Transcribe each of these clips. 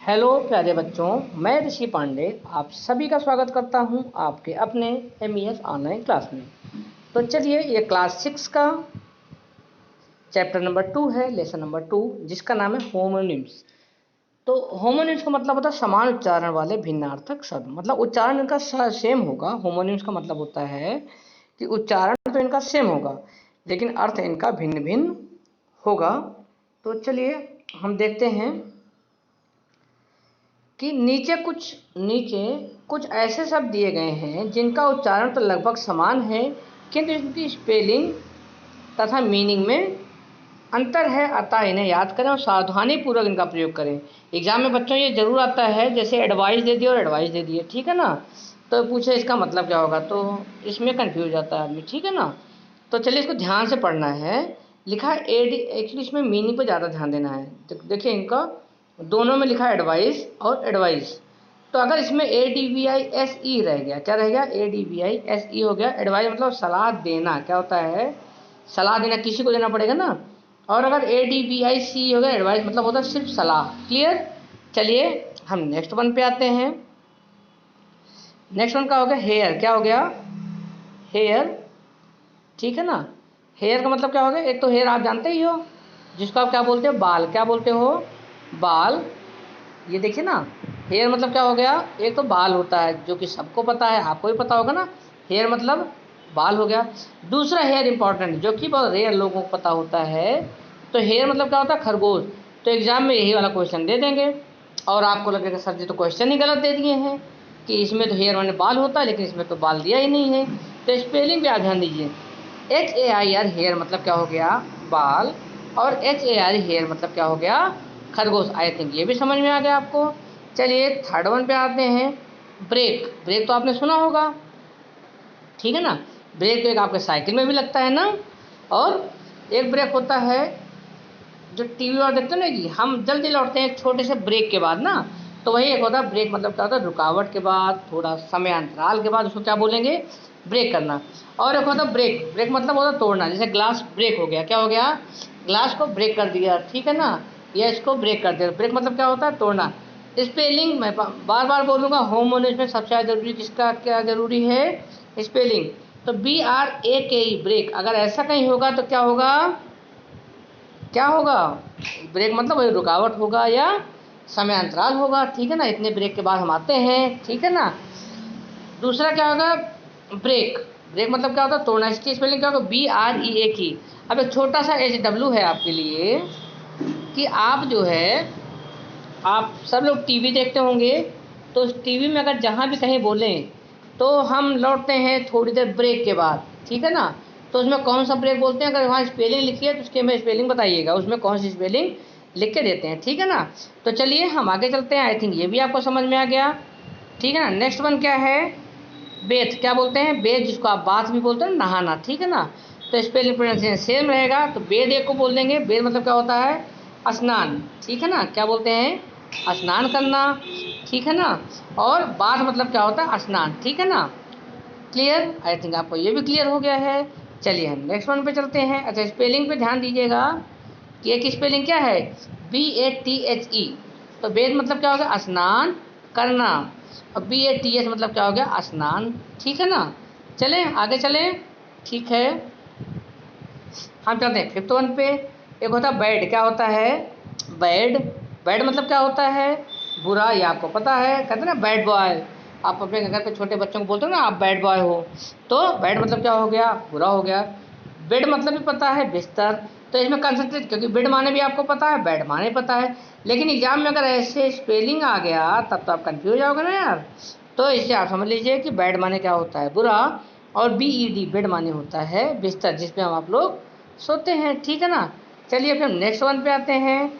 Hello प्यारे बच्चों, मैं ऋषि पांडे आप सभी का स्वागत करता हूं आपके अपने MES ऑनलाइन क्लास में। तो चलिए, ये क्लास 6 का चैप्टर नंबर 2 है, लेसन नंबर 2, जिसका नाम है होमोनिम्स। तो होमोनिम्स का मतलब होता है समान उच्चारण वाले भिन्नार्थक शब्द, मतलब उच्चारण इनका सेम होगा। होमोनिम्स का मतलब होता है कि उच्चारण तो इनका सेम होगा लेकिन अर्थ इनका भिन्न भिन्न होगा। तो चलिए हम देखते हैं कि नीचे कुछ ऐसे शब्द दिए गए हैं जिनका उच्चारण तो लगभग समान है किंतु इनकी स्पेलिंग तथा मीनिंग में अंतर है, अतः इन्हें याद करें और सावधानी पूर्वक इनका प्रयोग करें। एग्जाम में बच्चों ये जरूर आता है, जैसे एडवाइस दे दिए और एडवाइस दे दिए, ठीक है ना। तो पूछे इसका मतलब क्या होगा, तो इसमें कंफ्यूज जाता है आदमी, ठीक है ना। तो चलिए इसको ध्यान से पढ़ना है। लिखा है एडी, एक्चुअली इसमें मीनिंग पर ज़्यादा ध्यान देना है। देखिए इनका दोनों में लिखा है एडवाइस और एडवाइस। तो अगर इसमें ADVISE रह गया, क्या रह गया, ADVISE हो गया। एडवाइस मतलब सलाह देना, क्या होता है, सलाह देना, किसी को देना पड़ेगा ना। और अगर ADVICE हो गया, एडवाइस मतलब होता है सिर्फ सलाह। क्लियर। चलिए हम नेक्स्ट वन पे आते हैं। नेक्स्ट वन का हो गया हेयर। क्या हो गया, हेयर, ठीक है ना। हेयर का मतलब क्या हो गया, एक तो हेयर आप जानते ही हो जिसको आप क्या बोलते हो, बाल। क्या बोलते हो, बाल। ये देखिए ना, हेयर मतलब क्या हो गया, एक तो बाल होता है जो कि सबको पता है, आपको भी पता होगा ना। हेयर मतलब बाल हो गया। दूसरा हेयर इंपॉर्टेंट जो कि बहुत रेयर लोगों को पता होता है। तो हेयर मतलब क्या होता है, खरगोश। तो एग्जाम में यही वाला क्वेश्चन दे देंगे और आपको लगेगा सर जी तो क्वेश्चन ही गलत दे दिए हैं, कि इसमें तो हेयर माने बाल होता है लेकिन इसमें तो बाल दिया ही नहीं है। तो स्पेलिंग पे आप ध्यान दीजिए। HAIR हेयर मतलब क्या हो गया, बाल, और HAR हेयर मतलब क्या हो गया, खरगोश। आई थिंक ये भी समझ में आ गया आपको। चलिए थर्ड वन पे आते हैं। ब्रेक। ब्रेक तो आपने सुना होगा, ठीक है ना। ब्रेक तो एक आपके साइकिल में भी लगता है ना। और एक ब्रेक होता है जो टीवी और देखते हैं ना, कि हम जल्दी लौटते हैं एक छोटे से ब्रेक के बाद ना। तो वही एक होता है ब्रेक, मतलब क्या होता है, रुकावट के बाद, थोड़ा समय अंतराल के बाद उसको क्या बोलेंगे, ब्रेक करना। और एक होता है ब्रेक। ब्रेक मतलब होता है तोड़ना, जैसे ग्लास ब्रेक हो गया, क्या हो गया, ग्लास को ब्रेक कर दिया, ठीक है ना, या इसको ब्रेक कर दिया। ब्रेक मतलब क्या होता है, तोड़ना। स्पेलिंग मैं बार बार बोलूँगा, होमोनिम्स में सबसे ज़्यादा जरूरी किसका क्या जरूरी है, स्पेलिंग। तो BRAKE ब्रेक, अगर ऐसा कहीं होगा तो क्या होगा, क्या होगा, ब्रेक मतलब वही रुकावट होगा या समय अंतराल होगा, ठीक है ना। इतने ब्रेक के बाद हम आते हैं, ठीक है ना। दूसरा क्या होगा, ब्रेक। ब्रेक मतलब क्या होता है, तोड़ना। इसकी स्पेलिंग क्या होगा, BREA की। अब एक छोटा सा HW है आपके लिए, कि आप जो है, आप सब लोग टीवी देखते होंगे, तो उस टीवी में अगर जहाँ भी कहीं बोलें तो हम लौटते हैं थोड़ी देर ब्रेक के बाद, ठीक है ना। तो उसमें कौन सा ब्रेक बोलते हैं, अगर वहाँ स्पेलिंग लिखी है तो उसके में स्पेलिंग बताइएगा, उसमें कौन सी स्पेलिंग लिख के देते हैं, ठीक है ना। तो चलिए हम आगे चलते हैं। आई थिंक ये भी आपको समझ में आ गया, ठीक है ना। नेक्स्ट वन क्या है, बेथ। क्या बोलते हैं, बेथ, जिसको आप बाथ भी बोलते हैं, नहाना, ठीक है ना। तो स्पेलिंग प्रोनाउंसिएशन सेम रहेगा। तो बेद एक को बोल देंगे। बेद मतलब क्या होता है, स्नान, ठीक है ना। क्या बोलते हैं, स्नान करना, ठीक है ना। और बाथ मतलब क्या होता है, स्नान, ठीक है ना। क्लियर। आई थिंक आपको ये भी क्लियर हो गया है। चलिए हम नेक्स्ट वन पे चलते हैं। अच्छा, स्पेलिंग पे ध्यान दीजिएगा कि एक स्पेलिंग क्या है, BATHE। तो बेद मतलब क्या हो गया, स्नान करना, और BATH मतलब क्या हो गया, स्नान, ठीक है ना। चलें आगे चलें, ठीक है। हम चलते हैं फिफ्थ वन पे। एक होता है बैड। क्या होता है, बैड। बैड मतलब क्या होता है, बुरा। ये आपको पता है, कहते हैं ना बैड बॉय। आप अपने घर पे छोटे बच्चों को बोलते हो ना, आप बैड बॉय हो। तो बैड मतलब क्या हो गया, बुरा हो गया। बेड मतलब भी पता है, बिस्तर। तो इसमें कंसंट्रेट, क्योंकि बेड माने भी आपको पता है, बैड माने पता है। लेकिन एग्जाम में अगर ऐसे स्पेलिंग आ गया तब तो आप कंफ्यूज हो जाओगे ना यार। तो इससे आप समझ लीजिए कि बैड माने क्या होता है, बुरा। और BED बेड माने होता है बिस्तर, जिसमें हम आप लोग सोते हैं, ठीक है ना। चलिए फिर नेक्स्ट वन पे आते हैं।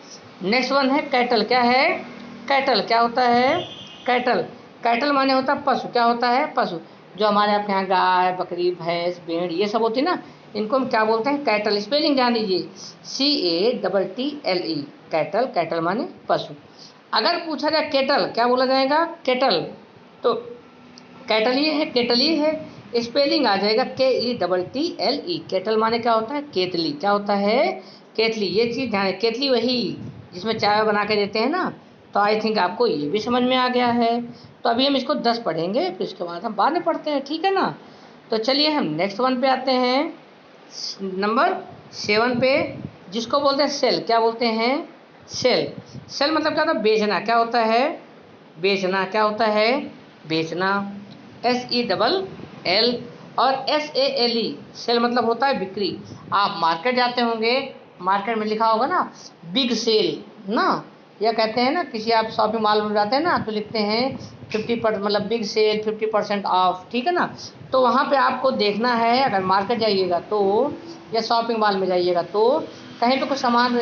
नेक्स्ट वन है कैटल। क्या है, कैटल क्या होता है, कैटल। कैटल माने होता है पशु। क्या होता है, पशु। जो हमारे आपके यहाँ गाय, बकरी, भैंस, भेड़ ये सब होती है ना, इनको हम क्या बोलते हैं, कैटल। स्पेलिंग ध्यान दीजिए, CATTLE, कैटल। कैटल माने पशु। अगर पूछा जाए केटल, क्या बोला जाएगा, केटल। तो कैटल ये है, केटल ये है, स्पेलिंग आ जाएगा KETTLE। केटल माने क्या होता है, केतली। क्या होता है, केतली। ये चीज़ ध्यान, केतली वही जिसमें चाय बना के देते हैं ना, तो आई थिंक आपको ये भी समझ में आ गया है। तो अभी हम इसको 10 पढ़ेंगे, फिर उसके बाद हम बाद में पढ़ते हैं, ठीक है ना। तो चलिए हम नेक्स्ट वन पे आते हैं, नंबर 7 पे, जिसको बोलते हैं सेल। क्या बोलते हैं? सेल। सेल मतलब क्या होता है? बेचना। क्या होता है? बेचना। क्या होता है? बेचना। SELL और SALE, सेल मतलब होता है बिक्री। आप मार्केट जाते होंगे, मार्केट में लिखा होगा ना बिग सेल ना, या कहते हैं ना किसी आप शॉपिंग मॉल में जाते हैं ना तो लिखते हैं 50% मतलब बिग सेल 50% ऑफ, ठीक है ना। तो वहाँ पे आपको देखना है, अगर मार्केट जाइएगा तो या शॉपिंग मॉल में जाइएगा तो कहीं पे कुछ सामान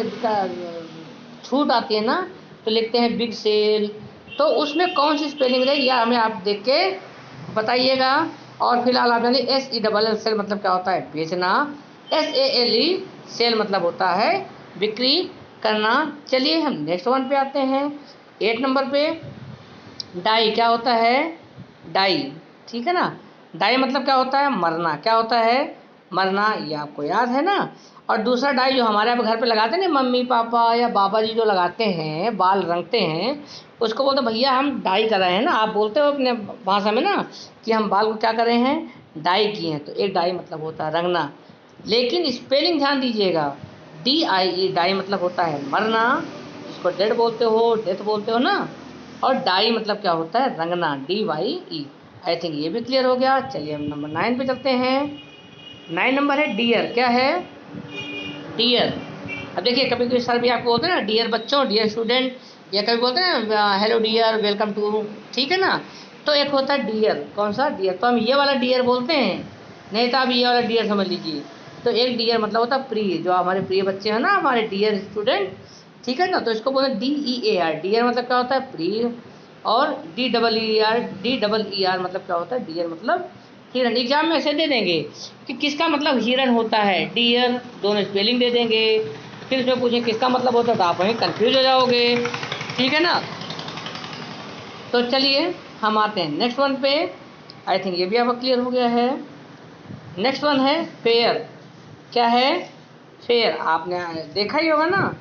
छूट आती है ना तो लिखते हैं बिग सेल। तो उसमें कौन सी स्पेलिंग रहेगी या हमें आप देख के बताइएगा। और फिलहाल आप जानिए SELL सेल मतलब क्या होता है? बेचना। SALE सेल मतलब होता है बिक्री करना। चलिए हम नेक्स्ट वन पे आते हैं, 8 नंबर पे। डाई। क्या होता है? डाई, ठीक है ना। डाई मतलब क्या होता है? मरना। क्या होता है? मरना, ये आपको याद है ना। और दूसरा डाई जो हमारे यहाँ घर पे लगाते हैं ना, मम्मी पापा या बाबा जी जो लगाते हैं, बाल रंगते हैं, उसको बोलते हैं भैया हम डाई कर रहे हैं ना। आप बोलते हो अपने भाषा में ना कि हम बाल को क्या कर रहे हैं? डाई किए हैं। तो एक डाई मतलब होता है रंगना, लेकिन स्पेलिंग ध्यान दीजिएगा, DIE, डाई मतलब होता है मरना, जिसको डेड बोलते हो, डेथ बोलते हो ना। और डाई मतलब क्या होता है? रंगना, DYE। आई थिंक ये भी क्लियर हो गया। चलिए हम नंबर 9 पे चलते हैं। 9 नंबर है डियर। क्या है? डियर। अब देखिए कभी कभी सर भी आपको बोलते हैं ना डियर बच्चों, डियर स्टूडेंट, या कभी बोलते हैं ना हेलो डियर, वेलकम टू, ठीक है ना। तो एक होता है डियर। कौन सा? डियर। तो हम ये वाला डियर बोलते हैं, नहीं तो आप ये वाला डियर समझ लीजिए। तो एक डियर मतलब होता है प्रिय, जो हमारे प्रिय बच्चे हैं ना, हमारे डियर स्टूडेंट, ठीक है ना। तो इसको बोलते हैं DEAR। डियर मतलब क्या होता है? प्रिय। और DEER मतलब क्या होता है? डियर मतलब हिरन। एग्जाम में ऐसे दे देंगे कि किसका मतलब हिरन होता है, डियर, दोनों स्पेलिंग दे देंगे। फिर उसमें पूछें किसका मतलब होता है तो आप वहीं कंफ्यूज हो जाओगे, ठीक है ना। तो चलिए हम आते हैं नेक्स्ट वन पे। आई थिंक ये भी आपका क्लियर हो गया है। नेक्स्ट वन है फेयर। क्या है? फेयर। आपने देखा ही होगा ना,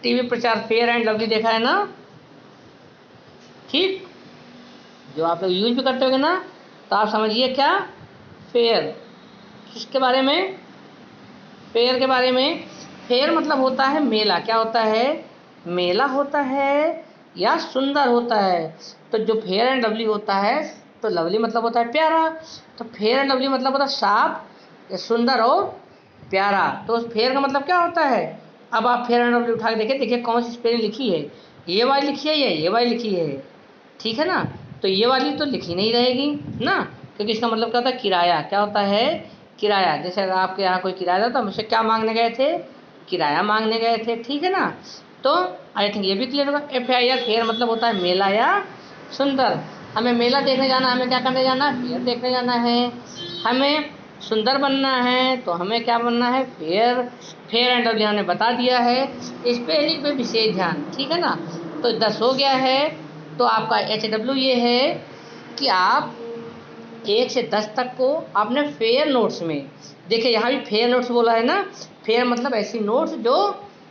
टीवी प्रचार फेयर एंड लवली देखा है ना, ठीक, जो आप लोग यूज भी करते होगे ना। तो आप समझिए क्या? फेयर। किसके बारे में? फेयर के बारे में। फेयर मतलब होता है मेला। क्या होता है? मेला होता है या सुंदर होता है। तो जो फेयर एंड लवली होता है, तो लवली मतलब होता है प्यारा, तो फेयर एंड लवली मतलब होता है साफ या सुंदर और प्यारा। तो उस फेयर का मतलब क्या होता है? अब आप फेयर एंड लवली उठा के देखिए, देखिए कौन सी स्पेलिंग लिखी है, ये वाली लिखी है या ये वाली लिखी है, ठीक है ना। तो ये वाली तो लिखी नहीं रहेगी ना, क्योंकि इसका मतलब क्या होता है? किराया। क्या होता है? किराया। जैसे अगर आपके यहाँ कोई किराया था तो हमसे क्या मांगने गए थे? किराया मांगने गए थे, ठीक है ना। तो आई थिंक ये भी क्लियर होगा। FAIR फेयर मतलब होता है मेला या सुंदर। हमें मेला देखने जाना, हमें क्या करने जाना है? फेयर देखने जाना है। हमें सुंदर बनना है तो हमें क्या बनना है? फेयर। फेयर एंड लवली हमने बता दिया है। स्पेलिंग पे विशेष ध्यान, ठीक है ना। तो 10 हो गया है। तो आपका HW ये है कि आप 1 से 10 तक को आपने फेयर नोट्स में, देखिए यहाँ भी फेयर नोट्स बोला है ना। फेयर मतलब ऐसी नोट्स जो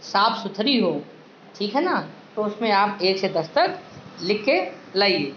साफ सुथरी हो, ठीक है ना। तो उसमें आप 1 से 10 तक लिख के लाइए।